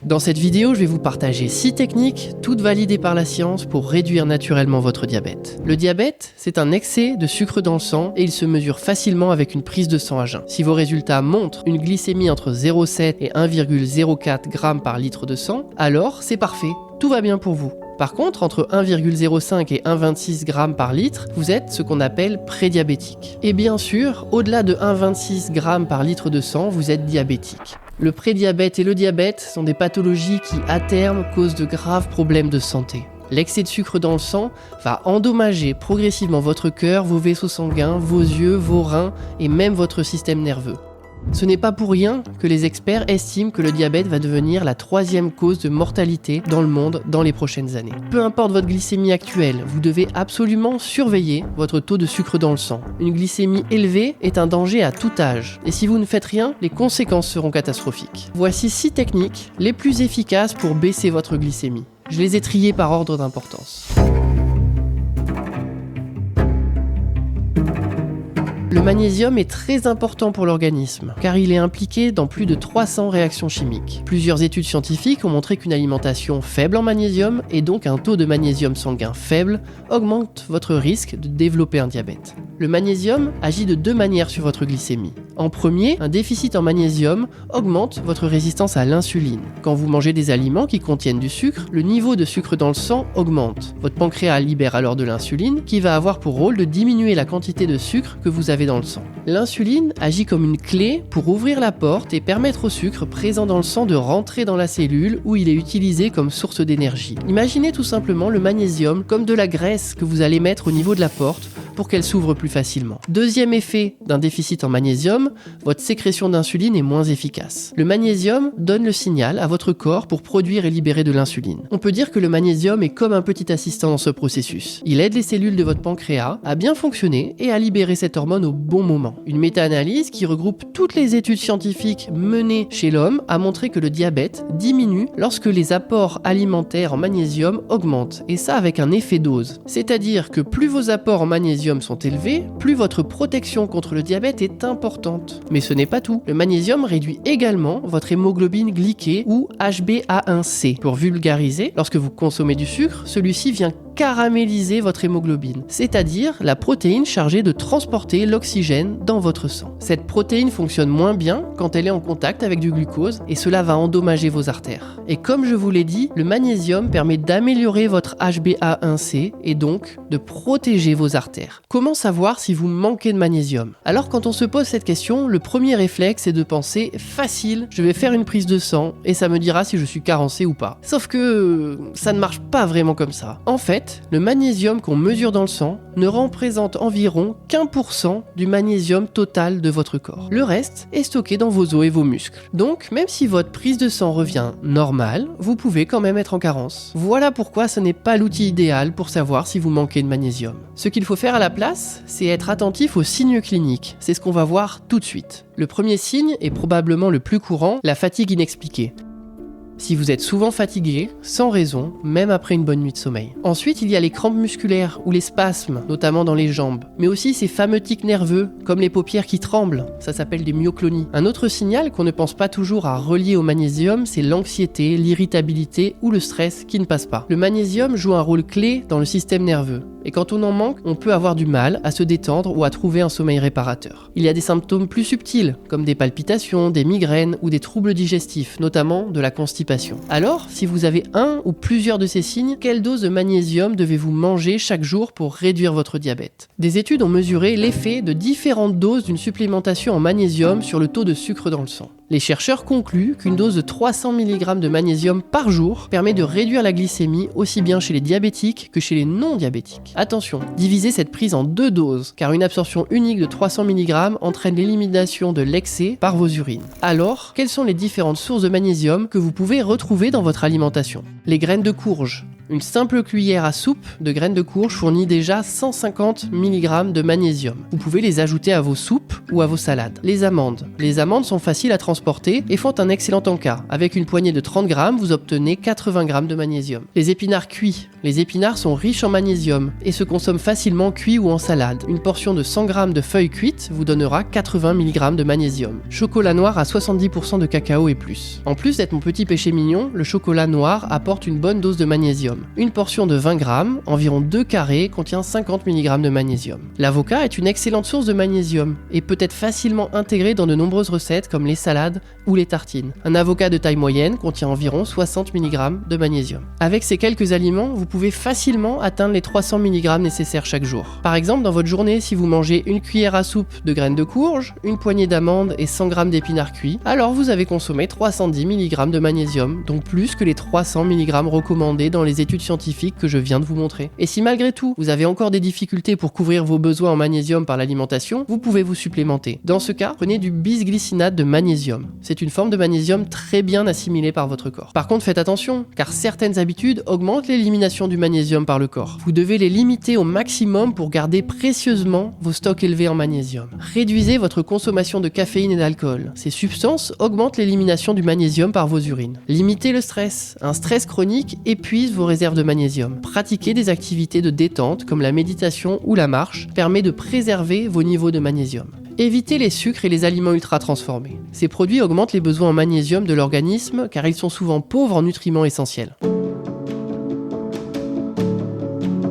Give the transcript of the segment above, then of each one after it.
Dans cette vidéo, je vais vous partager 6 techniques, toutes validées par la science pour réduire naturellement votre diabète. Le diabète, c'est un excès de sucre dans le sang et il se mesure facilement avec une prise de sang à jeun. Si vos résultats montrent une glycémie entre 0,7 et 1,04 g par litre de sang, alors c'est parfait, tout va bien pour vous. Par contre, entre 1,05 et 1,26 g par litre, vous êtes ce qu'on appelle prédiabétique. Et bien sûr, au-delà de 1,26 g par litre de sang, vous êtes diabétique. Le prédiabète et le diabète sont des pathologies qui, à terme, causent de graves problèmes de santé. L'excès de sucre dans le sang va endommager progressivement votre cœur, vos vaisseaux sanguins, vos yeux, vos reins et même votre système nerveux. Ce n'est pas pour rien que les experts estiment que le diabète va devenir la 3e cause de mortalité dans le monde dans les prochaines années. Peu importe votre glycémie actuelle, vous devez absolument surveiller votre taux de sucre dans le sang. Une glycémie élevée est un danger à tout âge, et si vous ne faites rien, les conséquences seront catastrophiques. Voici 6 techniques les plus efficaces pour baisser votre glycémie. Je les ai triées par ordre d'importance. Le magnésium est très important pour l'organisme, car il est impliqué dans plus de 300 réactions chimiques. Plusieurs études scientifiques ont montré qu'une alimentation faible en magnésium, et donc un taux de magnésium sanguin faible, augmente votre risque de développer un diabète. Le magnésium agit de 2 manières sur votre glycémie. En premier, un déficit en magnésium augmente votre résistance à l'insuline. Quand vous mangez des aliments qui contiennent du sucre, le niveau de sucre dans le sang augmente. Votre pancréas libère alors de l'insuline, qui va avoir pour rôle de diminuer la quantité de sucre que vous avez dans le sang. L'insuline agit comme une clé pour ouvrir la porte et permettre au sucre présent dans le sang de rentrer dans la cellule où il est utilisé comme source d'énergie. Imaginez tout simplement le magnésium comme de la graisse que vous allez mettre au niveau de la porte pour qu'elle s'ouvre plus facilement. Deuxième effet d'un déficit en magnésium, votre sécrétion d'insuline est moins efficace. Le magnésium donne le signal à votre corps pour produire et libérer de l'insuline. On peut dire que le magnésium est comme un petit assistant dans ce processus. Il aide les cellules de votre pancréas à bien fonctionner et à libérer cette hormone au bon moment. Une méta-analyse qui regroupe toutes les études scientifiques menées chez l'homme a montré que le diabète diminue lorsque les apports alimentaires en magnésium augmentent, et ça avec un effet dose. C'est-à-dire que plus vos apports en magnésium sont élevés, plus votre protection contre le diabète est importante. Mais ce n'est pas tout. Le magnésium réduit également votre hémoglobine glyquée ou HbA1c. Pour vulgariser, lorsque vous consommez du sucre, celui-ci vient caraméliser votre hémoglobine, c'est-à-dire la protéine chargée de transporter l'oxygène dans votre sang. Cette protéine fonctionne moins bien quand elle est en contact avec du glucose et cela va endommager vos artères. Et comme je vous l'ai dit, le magnésium permet d'améliorer votre HbA1c et donc de protéger vos artères. Comment savoir si vous manquez de magnésium? Alors quand on se pose cette question, le premier réflexe est de penser facile, je vais faire une prise de sang et ça me dira si je suis carencé ou pas. Sauf que ça ne marche pas vraiment comme ça. En fait, le magnésium qu'on mesure dans le sang ne représente environ qu'1% du magnésium total de votre corps. Le reste est stocké dans vos os et vos muscles. Donc, même si votre prise de sang revient normale, vous pouvez quand même être en carence. Voilà pourquoi ce n'est pas l'outil idéal pour savoir si vous manquez de magnésium. Ce qu'il faut faire à la place, c'est être attentif aux signes cliniques. C'est ce qu'on va voir tout de suite. Le premier signe est probablement le plus courant, la fatigue inexpliquée. Si vous êtes souvent fatigué, sans raison, même après une bonne nuit de sommeil. Ensuite, il y a les crampes musculaires ou les spasmes, notamment dans les jambes. Mais aussi ces fameux tics nerveux, comme les paupières qui tremblent, ça s'appelle des myoclonies. Un autre signal qu'on ne pense pas toujours à relier au magnésium, c'est l'anxiété, l'irritabilité ou le stress qui ne passe pas. Le magnésium joue un rôle clé dans le système nerveux. Et quand on en manque, on peut avoir du mal à se détendre ou à trouver un sommeil réparateur. Il y a des symptômes plus subtils, comme des palpitations, des migraines ou des troubles digestifs, notamment de la constipation. Alors, si vous avez un ou plusieurs de ces signes, quelle dose de magnésium devez-vous manger chaque jour pour réduire votre diabète? Des études ont mesuré l'effet de différentes doses d'une supplémentation en magnésium sur le taux de sucre dans le sang. Les chercheurs concluent qu'une dose de 300 mg de magnésium par jour permet de réduire la glycémie aussi bien chez les diabétiques que chez les non-diabétiques. Attention, divisez cette prise en 2 doses, car une absorption unique de 300 mg entraîne l'élimination de l'excès par vos urines. Alors, quelles sont les différentes sources de magnésium que vous pouvez retrouver dans votre alimentation? Les graines de courge, Une simple cuillère à soupe de graines de courge fournit déjà 150 mg de magnésium. Vous pouvez les ajouter à vos soupes ou à vos salades. Les amandes. Les amandes sont faciles à transporter et font un excellent encas. Avec une poignée de 30 g, vous obtenez 80 g de magnésium. Les épinards cuits. Les épinards sont riches en magnésium et se consomment facilement cuits ou en salade. Une portion de 100 g de feuilles cuites vous donnera 80 mg de magnésium. Chocolat noir à 70% de cacao et plus. En plus d'être mon petit péché mignon, le chocolat noir apporte une bonne dose de magnésium. Une portion de 20 g, environ 2 carrés, contient 50 mg de magnésium. L'avocat est une excellente source de magnésium et peut être facilement intégré dans de nombreuses recettes comme les salades ou les tartines. Un avocat de taille moyenne contient environ 60 mg de magnésium. Avec ces quelques aliments, vous pouvez facilement atteindre les 300 mg nécessaires chaque jour. Par exemple, dans votre journée, si vous mangez une cuillère à soupe de graines de courge, une poignée d'amandes et 100 g d'épinards cuits, alors vous avez consommé 310 mg de magnésium, donc plus que les 300 mg recommandés dans les études scientifiques que je viens de vous montrer. Et si malgré tout, vous avez encore des difficultés pour couvrir vos besoins en magnésium par l'alimentation, vous pouvez vous supplémenter. Dans ce cas, prenez du bisglycinate de magnésium. C'est une forme de magnésium très bien assimilée par votre corps. Par contre, faites attention, car certaines habitudes augmentent l'élimination du magnésium par le corps. Vous devez les limiter au maximum pour garder précieusement vos stocks élevés en magnésium. Réduisez votre consommation de caféine et d'alcool. Ces substances augmentent l'élimination du magnésium par vos urines. Limitez le stress. Un stress chronique épuise vos réserves de magnésium. Pratiquer des activités de détente comme la méditation ou la marche permet de préserver vos niveaux de magnésium. Évitez les sucres et les aliments ultra transformés. Ces produits augmentent les besoins en magnésium de l'organisme car ils sont souvent pauvres en nutriments essentiels.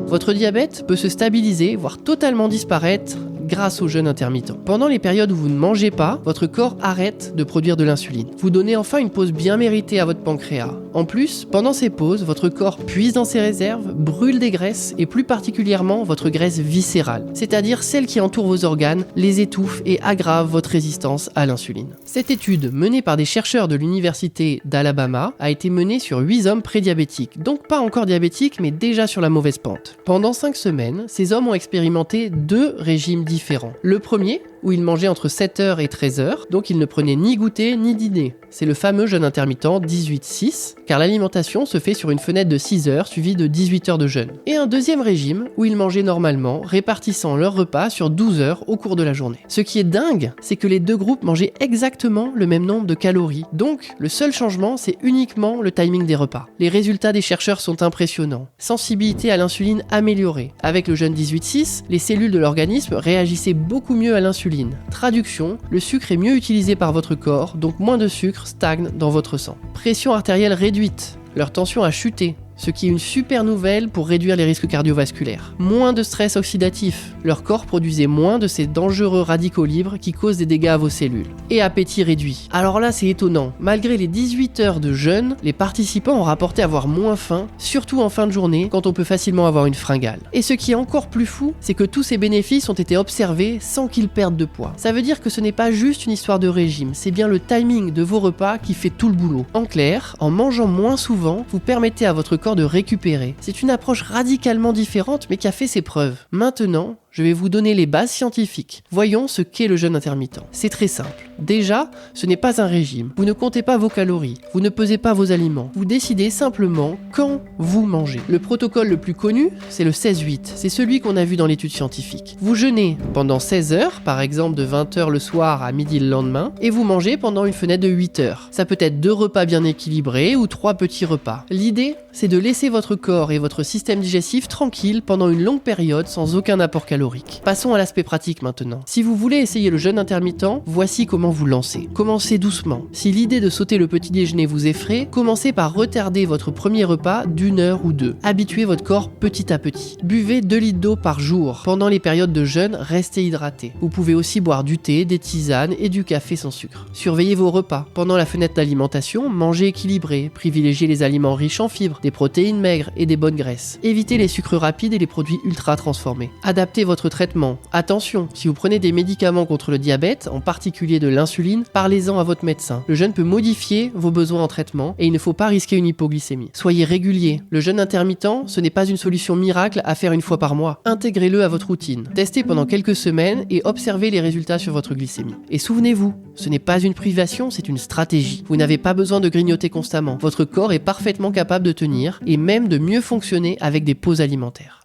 Votre diabète peut se stabiliser, voire totalement disparaître grâce au jeûne intermittent. Pendant les périodes où vous ne mangez pas, votre corps arrête de produire de l'insuline. Vous donnez enfin une pause bien méritée à votre pancréas. En plus, pendant ces pauses, votre corps puise dans ses réserves, brûle des graisses et plus particulièrement votre graisse viscérale, c'est-à-dire celle qui entoure vos organes, les étouffe et aggrave votre résistance à l'insuline. Cette étude, menée par des chercheurs de l'université d'Alabama, a été menée sur 8 hommes prédiabétiques, donc pas encore diabétiques mais déjà sur la mauvaise pente. Pendant 5 semaines, ces hommes ont expérimenté 2 régimes différents. Le premier, où ils mangeaient entre 7h et 13h, donc ils ne prenaient ni goûter ni dîner. C'est le fameux jeûne intermittent 18-6, car l'alimentation se fait sur une fenêtre de 6 heures suivie de 18 heures de jeûne. Et un deuxième régime, où ils mangeaient normalement, répartissant leurs repas sur 12 heures au cours de la journée. Ce qui est dingue, c'est que les 2 groupes mangeaient exactement le même nombre de calories. Donc, le seul changement, c'est uniquement le timing des repas. Les résultats des chercheurs sont impressionnants. Sensibilité à l'insuline améliorée. Avec le jeûne 18-6, les cellules de l'organisme réagissaient beaucoup mieux à l'insuline. Traduction, le sucre est mieux utilisé par votre corps, donc moins de sucre stagne dans votre sang. Pression artérielle réduite, leur tension a chuté, ce qui est une super nouvelle pour réduire les risques cardiovasculaires. Moins de stress oxydatif, leur corps produisait moins de ces dangereux radicaux libres qui causent des dégâts à vos cellules. Et appétit réduit. Alors là c'est étonnant, malgré les 18 heures de jeûne, les participants ont rapporté avoir moins faim, surtout en fin de journée, quand on peut facilement avoir une fringale. Et ce qui est encore plus fou, c'est que tous ces bénéfices ont été observés sans qu'ils perdent de poids. Ça veut dire que ce n'est pas juste une histoire de régime, c'est bien le timing de vos repas qui fait tout le boulot. En clair, en mangeant moins souvent, vous permettez à votre corps de récupérer. C'est une approche radicalement différente mais qui a fait ses preuves. Maintenant, je vais vous donner les bases scientifiques. Voyons ce qu'est le jeûne intermittent. C'est très simple. Déjà, ce n'est pas un régime. Vous ne comptez pas vos calories. Vous ne pesez pas vos aliments. Vous décidez simplement quand vous mangez. Le protocole le plus connu, c'est le 16-8. C'est celui qu'on a vu dans l'étude scientifique. Vous jeûnez pendant 16 heures, par exemple de 20h le soir à midi le lendemain, et vous mangez pendant une fenêtre de 8 heures. Ça peut être 2 repas bien équilibrés ou 3 petits repas. L'idée, c'est de laisser votre corps et votre système digestif tranquille pendant une longue période sans aucun apport calorique. Passons à l'aspect pratique maintenant. Si vous voulez essayer le jeûne intermittent, voici comment vous lancer. Commencez doucement. Si l'idée de sauter le petit déjeuner vous effraie, commencez par retarder votre premier repas d'1 heure ou 2. Habituez votre corps petit à petit. Buvez 2 litres d'eau par jour. Pendant les périodes de jeûne, restez hydraté. Vous pouvez aussi boire du thé, des tisanes et du café sans sucre. Surveillez vos repas. Pendant la fenêtre d'alimentation, mangez équilibré. Privilégiez les aliments riches en fibres, des protéines maigres et des bonnes graisses. Évitez les sucres rapides et les produits ultra transformés. Adaptez votre votre traitement. Attention, si vous prenez des médicaments contre le diabète, en particulier de l'insuline, parlez-en à votre médecin. Le jeûne peut modifier vos besoins en traitement et il ne faut pas risquer une hypoglycémie. Soyez régulier. Le jeûne intermittent, ce n'est pas une solution miracle à faire une fois par mois. Intégrez-le à votre routine. Testez pendant quelques semaines et observez les résultats sur votre glycémie. Et souvenez-vous, ce n'est pas une privation, c'est une stratégie. Vous n'avez pas besoin de grignoter constamment. Votre corps est parfaitement capable de tenir et même de mieux fonctionner avec des pauses alimentaires.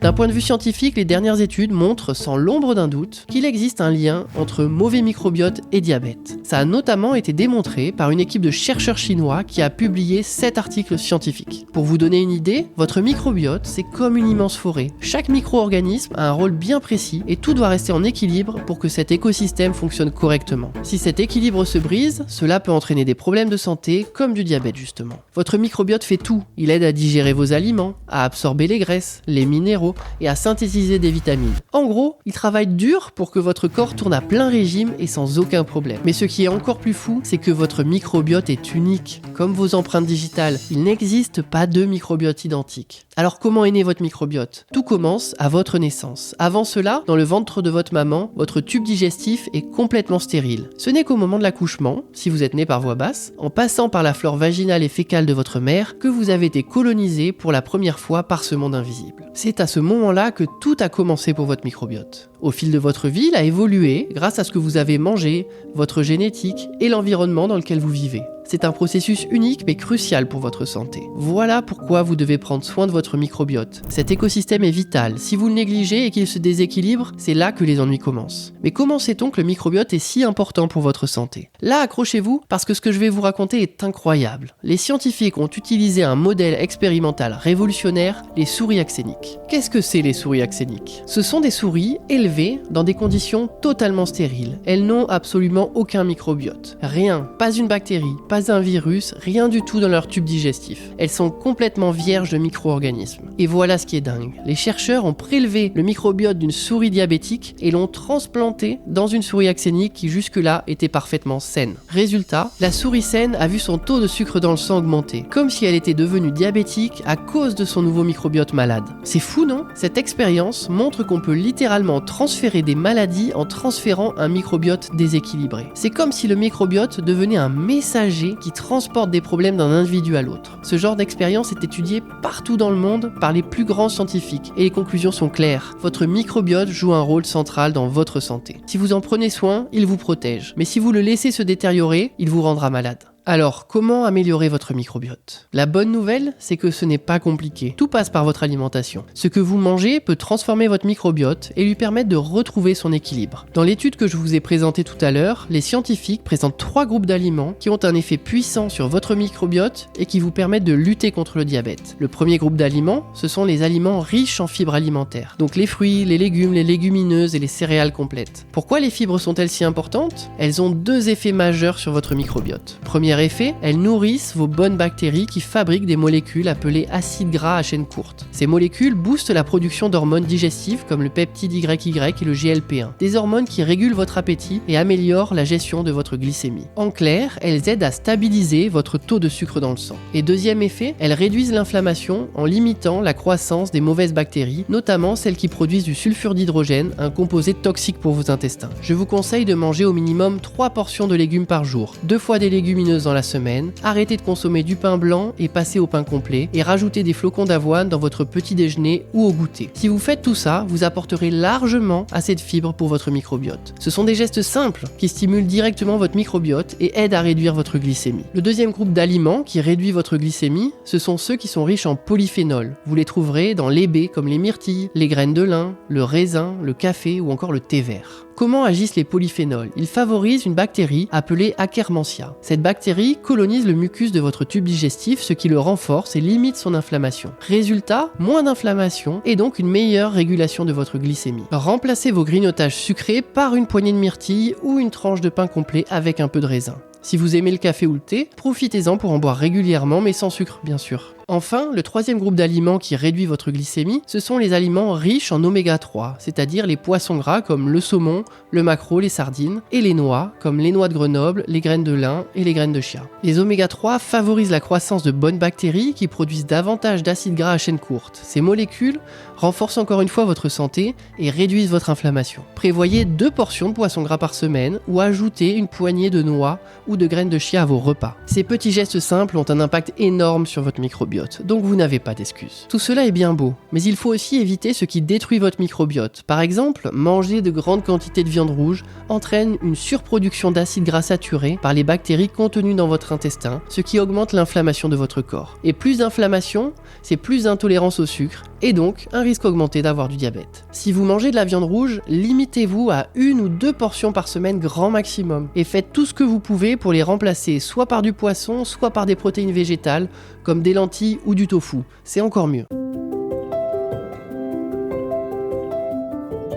D'un point de vue scientifique, les dernières études montrent sans l'ombre d'un doute qu'il existe un lien entre mauvais microbiote et diabète. Ça a notamment été démontré par une équipe de chercheurs chinois qui a publié 7 articles scientifiques. Pour vous donner une idée, votre microbiote, c'est comme une immense forêt. Chaque micro-organisme a un rôle bien précis et tout doit rester en équilibre pour que cet écosystème fonctionne correctement. Si cet équilibre se brise, cela peut entraîner des problèmes de santé comme du diabète justement. Votre microbiote fait tout. Il aide à digérer vos aliments, à absorber les graisses, les minéraux, et à synthétiser des vitamines. En gros, il travaille dur pour que votre corps tourne à plein régime et sans aucun problème. Mais ce qui est encore plus fou, c'est que votre microbiote est unique. Comme vos empreintes digitales, il n'existe pas deux microbiotes identiques. Alors comment est né votre microbiote ? Tout commence à votre naissance. Avant cela, dans le ventre de votre maman, votre tube digestif est complètement stérile. Ce n'est qu'au moment de l'accouchement, si vous êtes né par voie basse, en passant par la flore vaginale et fécale de votre mère, que vous avez été colonisé pour la première fois par ce monde invisible. C'est à ce moment-là que tout a commencé pour votre microbiote. Au fil de votre vie, il a évolué grâce à ce que vous avez mangé, votre génétique et l'environnement dans lequel vous vivez. C'est un processus unique mais crucial pour votre santé. Voilà pourquoi vous devez prendre soin de votre microbiote. Cet écosystème est vital. Si vous le négligez et qu'il se déséquilibre, c'est là que les ennuis commencent. Mais comment sait-on que le microbiote est si important pour votre santé ? Là, accrochez-vous parce que ce que je vais vous raconter est incroyable. Les scientifiques ont utilisé un modèle expérimental révolutionnaire, les souris axéniques. Qu'est-ce que c'est les souris axéniques ? Ce sont des souris élevées dans des conditions totalement stériles. Elles n'ont absolument aucun microbiote. Rien, pas une bactérie, pas un virus, rien du tout dans leur tube digestif. Elles sont complètement vierges de micro-organismes. Et voilà ce qui est dingue. Les chercheurs ont prélevé le microbiote d'une souris diabétique et l'ont transplanté dans une souris axénique qui jusque-là était parfaitement saine. Résultat, la souris saine a vu son taux de sucre dans le sang augmenter, comme si elle était devenue diabétique à cause de son nouveau microbiote malade. C'est fou, non ? Cette expérience montre qu'on peut littéralement transférer des maladies en transférant un microbiote déséquilibré. C'est comme si le microbiote devenait un messager qui transporte des problèmes d'un individu à l'autre. Ce genre d'expérience est étudié partout dans le monde par les plus grands scientifiques et les conclusions sont claires. Votre microbiote joue un rôle central dans votre santé. Si vous en prenez soin, il vous protège. Mais si vous le laissez se détériorer, il vous rendra malade. Alors, comment améliorer votre microbiote ? La bonne nouvelle, c'est que ce n'est pas compliqué. Tout passe par votre alimentation. Ce que vous mangez peut transformer votre microbiote et lui permettre de retrouver son équilibre. Dans l'étude que je vous ai présentée tout à l'heure, les scientifiques présentent 3 groupes d'aliments qui ont un effet puissant sur votre microbiote et qui vous permettent de lutter contre le diabète. Le premier groupe d'aliments, ce sont les aliments riches en fibres alimentaires. Donc les fruits, les légumes, les légumineuses et les céréales complètes. Pourquoi les fibres sont-elles si importantes ? Elles ont 2 effets majeurs sur votre microbiote. Premier effet, elles nourrissent vos bonnes bactéries qui fabriquent des molécules appelées acides gras à chaîne courte. Ces molécules boostent la production d'hormones digestives comme le peptide YY et le GLP-1, des hormones qui régulent votre appétit et améliorent la gestion de votre glycémie. En clair, elles aident à stabiliser votre taux de sucre dans le sang. Et deuxième effet, elles réduisent l'inflammation en limitant la croissance des mauvaises bactéries, notamment celles qui produisent du sulfure d'hydrogène, un composé toxique pour vos intestins. Je vous conseille de manger au minimum 3 portions de légumes par jour, 2 fois des légumineuses dans la semaine, arrêtez de consommer du pain blanc et passez au pain complet et rajoutez des flocons d'avoine dans votre petit déjeuner ou au goûter. Si vous faites tout ça, vous apporterez largement assez de fibres pour votre microbiote. Ce sont des gestes simples qui stimulent directement votre microbiote et aident à réduire votre glycémie. Le deuxième groupe d'aliments qui réduit votre glycémie, ce sont ceux qui sont riches en polyphénols. Vous les trouverez dans les baies comme les myrtilles, les graines de lin, le raisin, le café ou encore le thé vert. Comment agissent les polyphénols ? Ils favorisent une bactérie appelée Akkermansia. Cette bactérie colonise le mucus de votre tube digestif, ce qui le renforce et limite son inflammation. Résultat, moins d'inflammation et donc une meilleure régulation de votre glycémie. Remplacez vos grignotages sucrés par une poignée de myrtilles ou une tranche de pain complet avec un peu de raisin. Si vous aimez le café ou le thé, profitez-en pour en boire régulièrement mais sans sucre bien sûr. Enfin, le troisième groupe d'aliments qui réduit votre glycémie, ce sont les aliments riches en oméga 3, c'est-à-dire les poissons gras comme le saumon, le maquereau, les sardines, et les noix comme les noix de Grenoble, les graines de lin et les graines de chia. Les oméga 3 favorisent la croissance de bonnes bactéries qui produisent davantage d'acides gras à chaîne courte. Ces molécules renforcent encore une fois votre santé et réduisent votre inflammation. Prévoyez 2 portions de poissons gras par semaine ou ajoutez une poignée de noix ou de graines de chia à vos repas. Ces petits gestes simples ont un impact énorme sur votre microbiote, donc vous n'avez pas d'excuses. Tout cela est bien beau, mais il faut aussi éviter ce qui détruit votre microbiote. Par exemple, manger de grandes quantités de viande rouge entraîne une surproduction d'acides gras saturés par les bactéries contenues dans votre intestin, ce qui augmente l'inflammation de votre corps. Et plus d'inflammation, c'est plus d'intolérance au sucre, et donc un risque augmenté d'avoir du diabète. Si vous mangez de la viande rouge, limitez-vous à 1 ou 2 portions par semaine grand maximum, et faites tout ce que vous pouvez pour les remplacer soit par du poisson, soit par des protéines végétales, comme des lentilles ou du tofu. C'est encore mieux.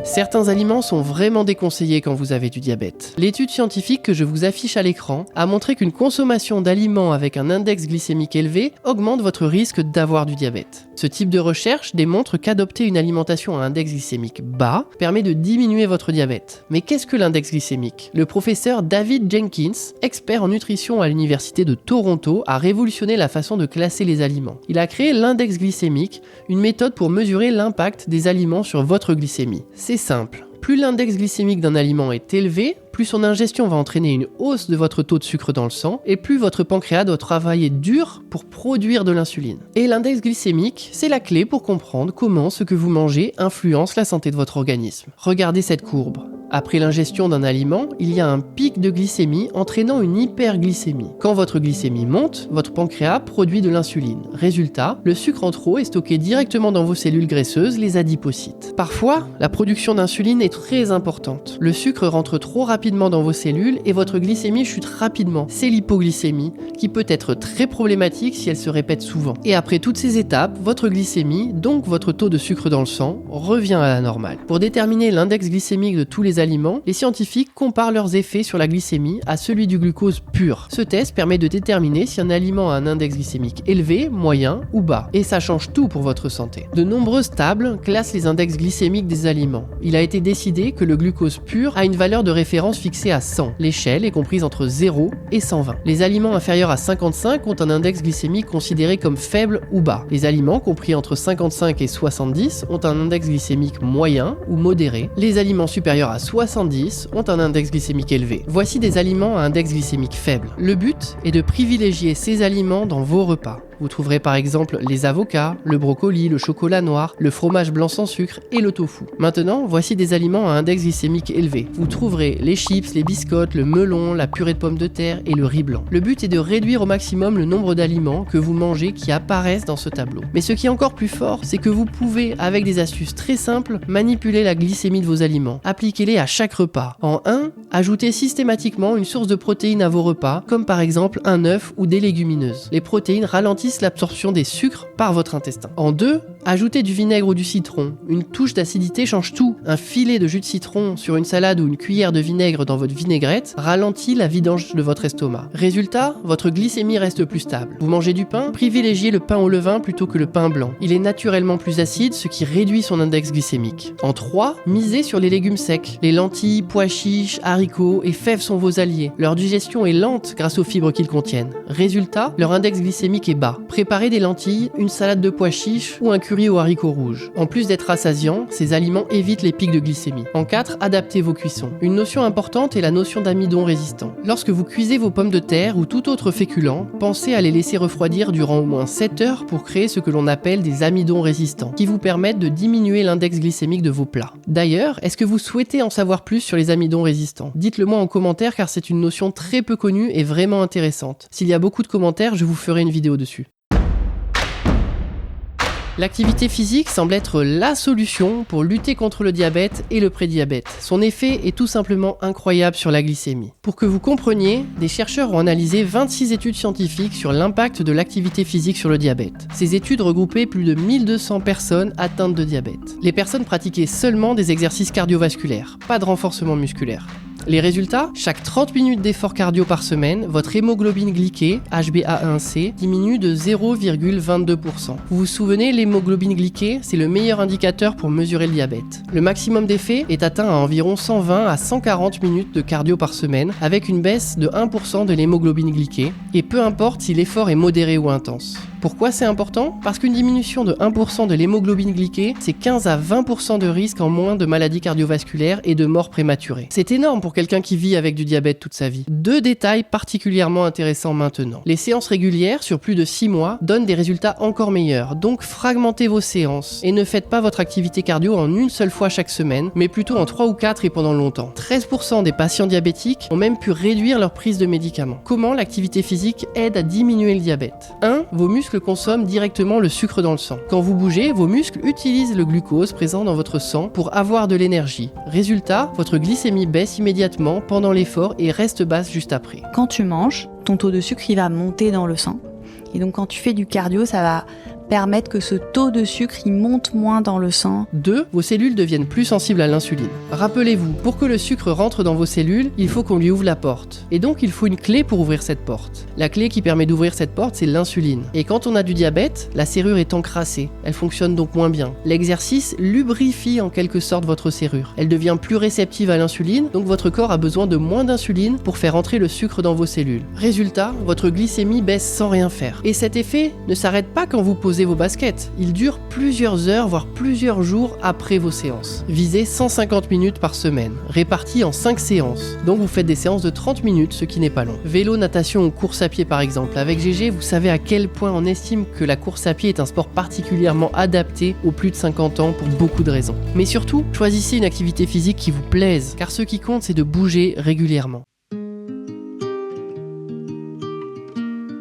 Certains aliments sont vraiment déconseillés quand vous avez du diabète. L'étude scientifique que je vous affiche à l'écran a montré qu'une consommation d'aliments avec un index glycémique élevé augmente votre risque d'avoir du diabète. Ce type de recherche démontre qu'adopter une alimentation à index glycémique bas permet de diminuer votre diabète. Mais qu'est-ce que l'index glycémique ? Le professeur David Jenkins, expert en nutrition à l'université de Toronto, a révolutionné la façon de classer les aliments. Il a créé l'index glycémique, une méthode pour mesurer l'impact des aliments sur votre glycémie. C'est simple. Plus l'index glycémique d'un aliment est élevé, plus son ingestion va entraîner une hausse de votre taux de sucre dans le sang, et plus votre pancréas doit travailler dur pour produire de l'insuline. Et l'index glycémique, c'est la clé pour comprendre comment ce que vous mangez influence la santé de votre organisme. Regardez cette courbe. Après l'ingestion d'un aliment, il y a un pic de glycémie entraînant une hyperglycémie. Quand votre glycémie monte, votre pancréas produit de l'insuline. Résultat, le sucre en trop est stocké directement dans vos cellules graisseuses, les adipocytes. Parfois, la production d'insuline est très importante. Le sucre rentre trop rapidement dans vos cellules et votre glycémie chute rapidement. C'est l'hypoglycémie, qui peut être très problématique si elle se répète souvent. Et après toutes ces étapes, votre glycémie, donc votre taux de sucre dans le sang, revient à la normale. Pour déterminer l'index glycémique de tous les aliments, les scientifiques comparent leurs effets sur la glycémie à celui du glucose pur. Ce test permet de déterminer si un aliment a un index glycémique élevé, moyen ou bas. Et ça change tout pour votre santé. De nombreuses tables classent les index glycémiques des aliments. Il a été décidé que le glucose pur a une valeur de référence fixée à 100. L'échelle est comprise entre 0 et 120. Les aliments inférieurs à 55 ont un index glycémique considéré comme faible ou bas. Les aliments compris entre 55 et 70 ont un index glycémique moyen ou modéré. Les aliments supérieurs à 70 ont un index glycémique élevé. Voici des aliments à index glycémique faible. Le but est de privilégier ces aliments dans vos repas. Vous trouverez par exemple les avocats, le brocoli, le chocolat noir, le fromage blanc sans sucre et le tofu. Maintenant, voici des aliments à index glycémique élevé. Vous trouverez les chips, les biscottes, le melon, la purée de pommes de terre et le riz blanc. Le but est de réduire au maximum le nombre d'aliments que vous mangez qui apparaissent dans ce tableau. Mais ce qui est encore plus fort, c'est que vous pouvez, avec des astuces très simples, manipuler la glycémie de vos aliments. Appliquez-les à chaque repas. En 1, ajoutez systématiquement une source de protéines à vos repas, comme par exemple un œuf ou des légumineuses. Les protéines ralentissent l'absorption des sucres par votre intestin. En 2, ajoutez du vinaigre ou du citron. Une touche d'acidité change tout. Un filet de jus de citron sur une salade ou une cuillère de vinaigre dans votre vinaigrette ralentit la vidange de votre estomac. Résultat, votre glycémie reste plus stable. Vous mangez du pain, privilégiez le pain au levain plutôt que le pain blanc. Il est naturellement plus acide, ce qui réduit son index glycémique. En 3, misez sur les légumes secs. Les lentilles, pois chiches, haricots et fèves sont vos alliés. Leur digestion est lente grâce aux fibres qu'ils contiennent. Résultat, leur index glycémique est bas. Préparez des lentilles, une salade de pois chiches ou un curry aux haricots rouges. En plus d'être rassasiants, ces aliments évitent les pics de glycémie. En 4, adaptez vos cuissons. Une notion importante est la notion d'amidon résistant. Lorsque vous cuisez vos pommes de terre ou tout autre féculent, pensez à les laisser refroidir durant au moins 7 heures pour créer ce que l'on appelle des amidons résistants, qui vous permettent de diminuer l'index glycémique de vos plats. D'ailleurs, est-ce que vous souhaitez en savoir plus sur les amidons résistants ? Dites-le moi en commentaire car c'est une notion très peu connue et vraiment intéressante. S'il y a beaucoup de commentaires, je vous ferai une vidéo dessus. L'activité physique semble être la solution pour lutter contre le diabète et le prédiabète. Son effet est tout simplement incroyable sur la glycémie. Pour que vous compreniez, des chercheurs ont analysé 26 études scientifiques sur l'impact de l'activité physique sur le diabète. Ces études regroupaient plus de 1200 personnes atteintes de diabète. Les personnes pratiquaient seulement des exercices cardiovasculaires, pas de renforcement musculaire. Les résultats ? Chaque 30 minutes d'effort cardio par semaine, votre hémoglobine glyquée, HbA1c, diminue de 0,22%. Vous vous souvenez, l'hémoglobine glyquée, c'est le meilleur indicateur pour mesurer le diabète. Le maximum d'effet est atteint à environ 120 à 140 minutes de cardio par semaine, avec une baisse de 1% de l'hémoglobine glyquée, et peu importe si l'effort est modéré ou intense. Pourquoi c'est important ? Parce qu'une diminution de 1% de l'hémoglobine glyquée, c'est 15 à 20% de risque en moins de maladies cardiovasculaires et de morts prématurées. C'est énorme pour quelqu'un qui vit avec du diabète toute sa vie. 2 détails particulièrement intéressants maintenant. Les séances régulières sur plus de 6 mois donnent des résultats encore meilleurs, donc fragmentez vos séances et ne faites pas votre activité cardio en une seule fois chaque semaine, mais plutôt en 3 ou 4 et pendant longtemps. 13% des patients diabétiques ont même pu réduire leur prise de médicaments. Comment l'activité physique aide à diminuer le diabète ? 1. Vos muscles consomment directement le sucre dans le sang. Quand vous bougez, vos muscles utilisent le glucose présent dans votre sang pour avoir de l'énergie. Résultat, votre glycémie baisse immédiatement pendant l'effort et reste basse juste après. Quand tu manges, ton taux de sucre il va monter dans le sang. Et donc quand tu fais du cardio, ça va permettre que ce taux de sucre il monte moins dans le sang. 2. Vos cellules deviennent plus sensibles à l'insuline. Rappelez-vous, pour que le sucre rentre dans vos cellules, il faut qu'on lui ouvre la porte. Et donc il faut une clé pour ouvrir cette porte. La clé qui permet d'ouvrir cette porte, c'est l'insuline. Et quand on a du diabète, la serrure est encrassée. Elle fonctionne donc moins bien. L'exercice lubrifie en quelque sorte votre serrure. Elle devient plus réceptive à l'insuline, donc votre corps a besoin de moins d'insuline pour faire entrer le sucre dans vos cellules. Résultat, votre glycémie baisse sans rien faire. Et cet effet ne s'arrête pas quand vous posez vos baskets. Il dure plusieurs heures, voire plusieurs jours après vos séances. Visez 150 minutes par semaine, réparties en 5 séances. Donc vous faites des séances de 30 minutes, ce qui n'est pas long. Vélo, natation ou course à pied par exemple. Avec GG, vous savez à quel point on estime que la course à pied est un sport particulièrement adapté aux plus de 50 ans pour beaucoup de raisons. Mais surtout, choisissez une activité physique qui vous plaise, car ce qui compte, c'est de bouger régulièrement.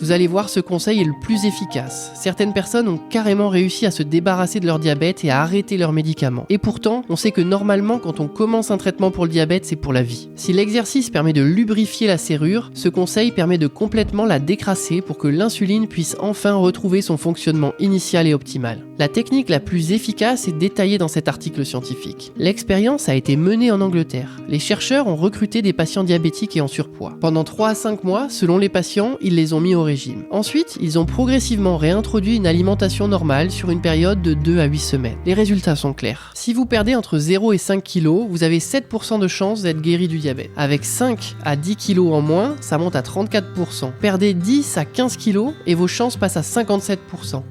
Vous allez voir, ce conseil est le plus efficace. Certaines personnes ont carrément réussi à se débarrasser de leur diabète et à arrêter leurs médicaments. Et pourtant, on sait que normalement, quand on commence un traitement pour le diabète, c'est pour la vie. Si l'exercice permet de lubrifier la serrure, ce conseil permet de complètement la décrasser pour que l'insuline puisse enfin retrouver son fonctionnement initial et optimal. La technique la plus efficace est détaillée dans cet article scientifique. L'expérience a été menée en Angleterre. Les chercheurs ont recruté des patients diabétiques et en surpoids. Pendant 3 à 5 mois, selon les patients, ils les ont mis au régime. Ensuite, ils ont progressivement réintroduit une alimentation normale sur une période de 2 à 8 semaines. Les résultats sont clairs. Si vous perdez entre 0 et 5 kg, vous avez 7% de chances d'être guéri du diabète. Avec 5 à 10 kg en moins, ça monte à 34%. Perdez 10 à 15 kg et vos chances passent à 57%.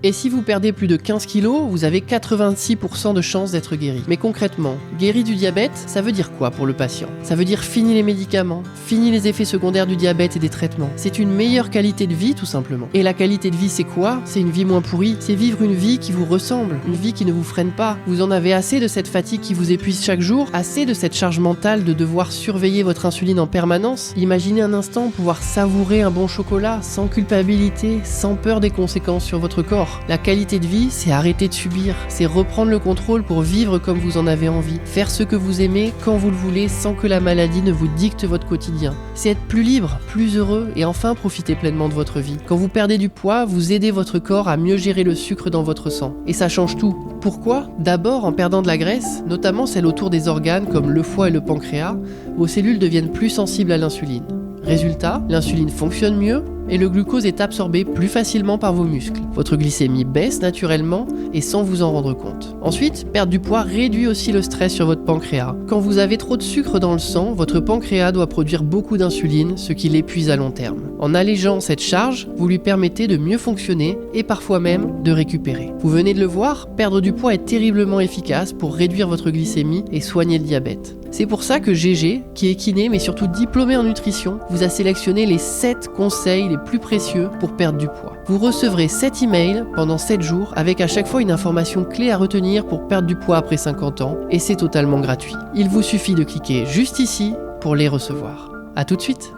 Et si vous perdez plus de 15 kg, vous avez 86% de chances d'être guéri. Mais concrètement, guéri du diabète, ça veut dire quoi pour le patient ? Ça veut dire fini les médicaments, fini les effets secondaires du diabète et des traitements. C'est une meilleure qualité de vie tout simplement. Et la qualité de vie, c'est quoi ? C'est une vie moins pourrie. C'est vivre une vie qui vous ressemble, une vie qui ne vous freine pas. Vous en avez assez de cette fatigue qui vous épuise chaque jour, assez de cette charge mentale de devoir surveiller votre insuline en permanence. Imaginez un instant pouvoir savourer un bon chocolat sans culpabilité, sans peur des conséquences sur votre corps. La qualité de vie, c'est arrêter de subir, c'est reprendre le contrôle pour vivre comme vous en avez envie, faire ce que vous aimez quand vous le voulez sans que la maladie ne vous dicte votre quotidien. C'est être plus libre, plus heureux et enfin profiter pleinement de votre vie. Quand vous perdez du poids, vous aidez votre corps à mieux gérer le sucre dans votre sang. Et ça change tout. Pourquoi ? D'abord, en perdant de la graisse, notamment celle autour des organes comme le foie et le pancréas, vos cellules deviennent plus sensibles à l'insuline. Résultat, l'insuline fonctionne mieux et le glucose est absorbé plus facilement par vos muscles. Votre glycémie baisse naturellement et sans vous en rendre compte. Ensuite, perdre du poids réduit aussi le stress sur votre pancréas. Quand vous avez trop de sucre dans le sang, votre pancréas doit produire beaucoup d'insuline, ce qui l'épuise à long terme. En allégeant cette charge, vous lui permettez de mieux fonctionner et parfois même de récupérer. Vous venez de le voir, perdre du poids est terriblement efficace pour réduire votre glycémie et soigner le diabète. C'est pour ça que GG, qui est kiné mais surtout diplômé en nutrition, vous a sélectionné les 7 conseils les plus précieux pour perdre du poids. Vous recevrez 7 emails pendant 7 jours avec à chaque fois une information clé à retenir pour perdre du poids après 50 ans et c'est totalement gratuit. Il vous suffit de cliquer juste ici pour les recevoir. À tout de suite!